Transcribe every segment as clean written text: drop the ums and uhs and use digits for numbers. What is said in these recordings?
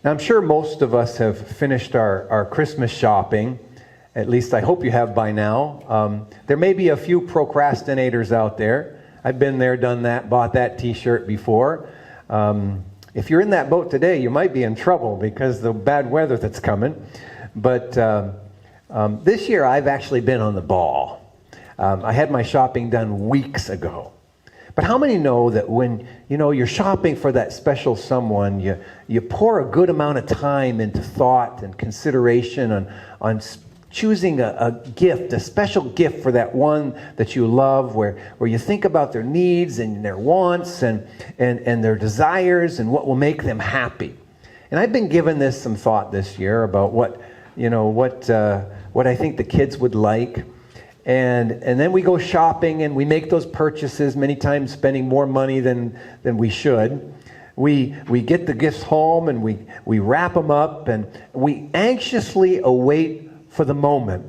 Now, I'm sure most of us have finished our Christmas shopping. At least I hope you have by now. There may be a few procrastinators out there. I've been there, done that, bought that t-shirt before. If you're in that boat today, you might be in trouble because of the bad weather that's coming. But this year I've actually been on the ball. I had my shopping done weeks ago. But how many know that when you're shopping for that special someone, you pour a good amount of time into thought and consideration on choosing a gift, a special gift for that one that you love, where you think about their needs and their wants and their desires and what will make them happy. And I've been given this some thought this year about what I think the kids would like. And then we go shopping and we make those purchases, many times spending more money than we should. We get the gifts home and we wrap them up and we anxiously await for the moment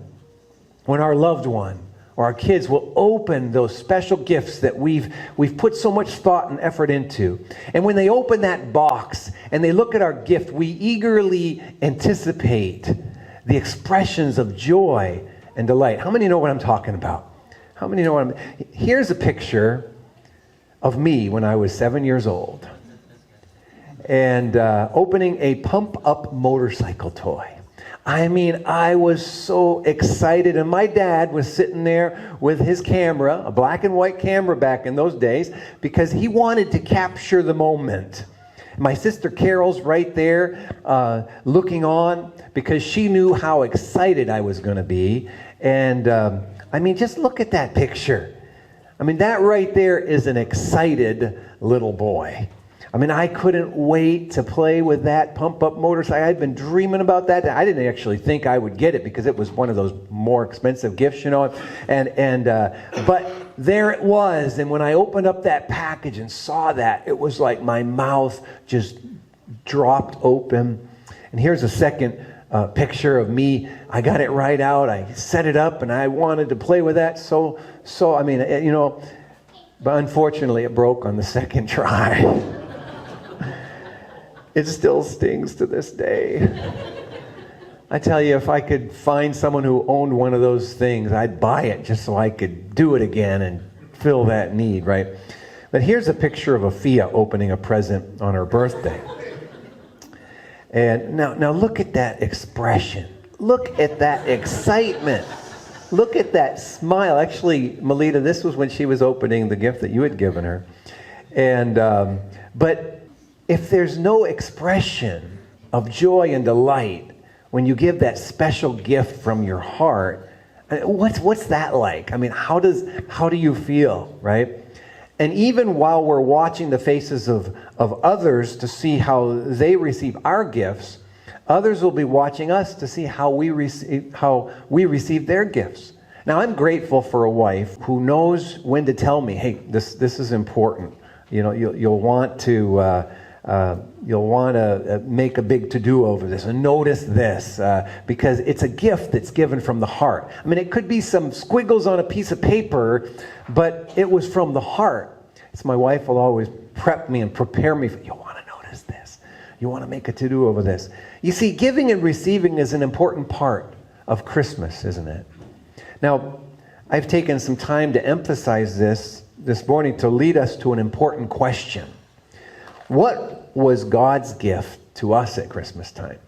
when our loved one or our kids will open those special gifts that we've put so much thought and effort into. And when they open that box and they look at our gift, we eagerly anticipate the expressions of joy and delight. How many know what I'm talking about? How many know what I'm... Here's a picture of me when I was 7 years old and opening a pump-up motorcycle toy. I mean, I was so excited, and my dad was sitting there with his camera, a black and white camera back in those days, because he wanted to capture the moment. My sister Carol's right there looking on because she knew how excited I was going to be. And I mean, just look at that picture. I mean, that right there is an excited little boy. I mean, I couldn't wait to play with that pump-up motorcycle. I'd been dreaming about that. I didn't actually think I would get it because it was one of those more expensive gifts, but there it was. And when I opened up that package and saw that, it was like my mouth just dropped open. And here's a second picture of me. I got it right out. I set it up, and I wanted to play with that. So I mean, but unfortunately, it broke on the second try. It still stings to this day. I tell you, if I could find someone who owned one of those things, I'd buy it just so I could do it again and fill that need, right? But here's a picture of Afia opening a present on her birthday. And now look at that expression. Look at that excitement. Look at that smile. Actually, Melita, this was when she was opening the gift that you had given her. And but if there's no expression of joy and delight when you give that special gift from your heart, what's that like? I mean, how do you feel, right? And even while we're watching the faces of others to see how they receive our gifts, others will be watching us to see how we receive their gifts. Now, I'm grateful for a wife who knows when to tell me, hey, this is important. You'll want to make a big to-do over this and notice this because it's a gift that's given from the heart. I mean, it could be some squiggles on a piece of paper, but it was from the heart. It's my wife will always prep me and prepare me for, you want to notice this. You want to make a to-do over this. You see, giving and receiving is an important part of Christmas, isn't it? Now, I've taken some time to emphasize this morning to lead us to an important question. What was God's gift to us at Christmas time?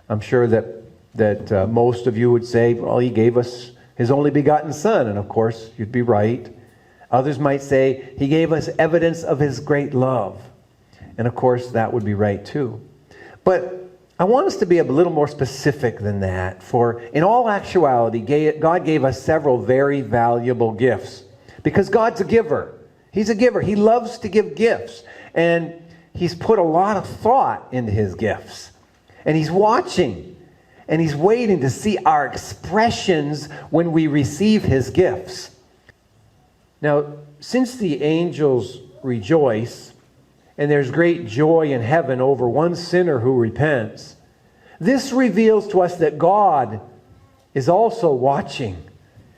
I'm sure that most of you would say, well, he gave us his only begotten Son. And of course, you'd be right. Others might say, he gave us evidence of his great love. And of course, that would be right too. But I want us to be a little more specific than that. For in all actuality, God gave us several very valuable gifts. Because God's a giver. He's a giver. He loves to give gifts. And he's put a lot of thought into his gifts. And he's watching. And he's waiting to see our expressions when we receive his gifts. Now, since the angels rejoice, and there's great joy in heaven over one sinner who repents, this reveals to us that God is also watching.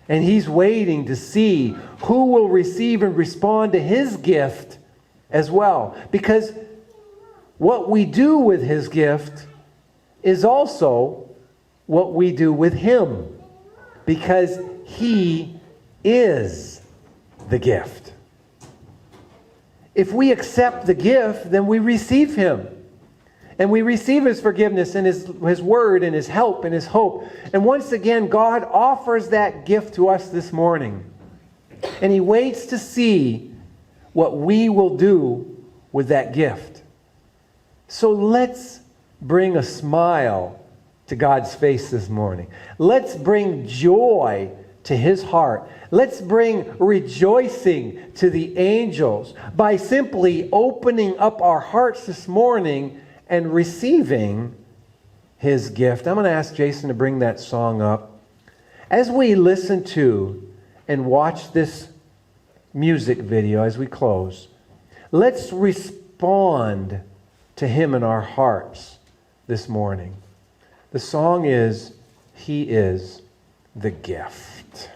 And he's waiting to see who will receive and respond to his gift as well. Because what we do with His gift is also what we do with Him, because He is the gift. If we accept the gift, then we receive Him. And we receive His forgiveness and His Word and His help and His hope. And once again, God offers that gift to us this morning. And He waits to see what we will do with that gift. So let's bring a smile to God's face this morning. Let's bring joy to His heart. Let's bring rejoicing to the angels by simply opening up our hearts this morning and receiving His gift. I'm going to ask Jason to bring that song up. As we listen to and watch this music video as we close, let's respond to Him in our hearts this morning. The song is, He is the Gift.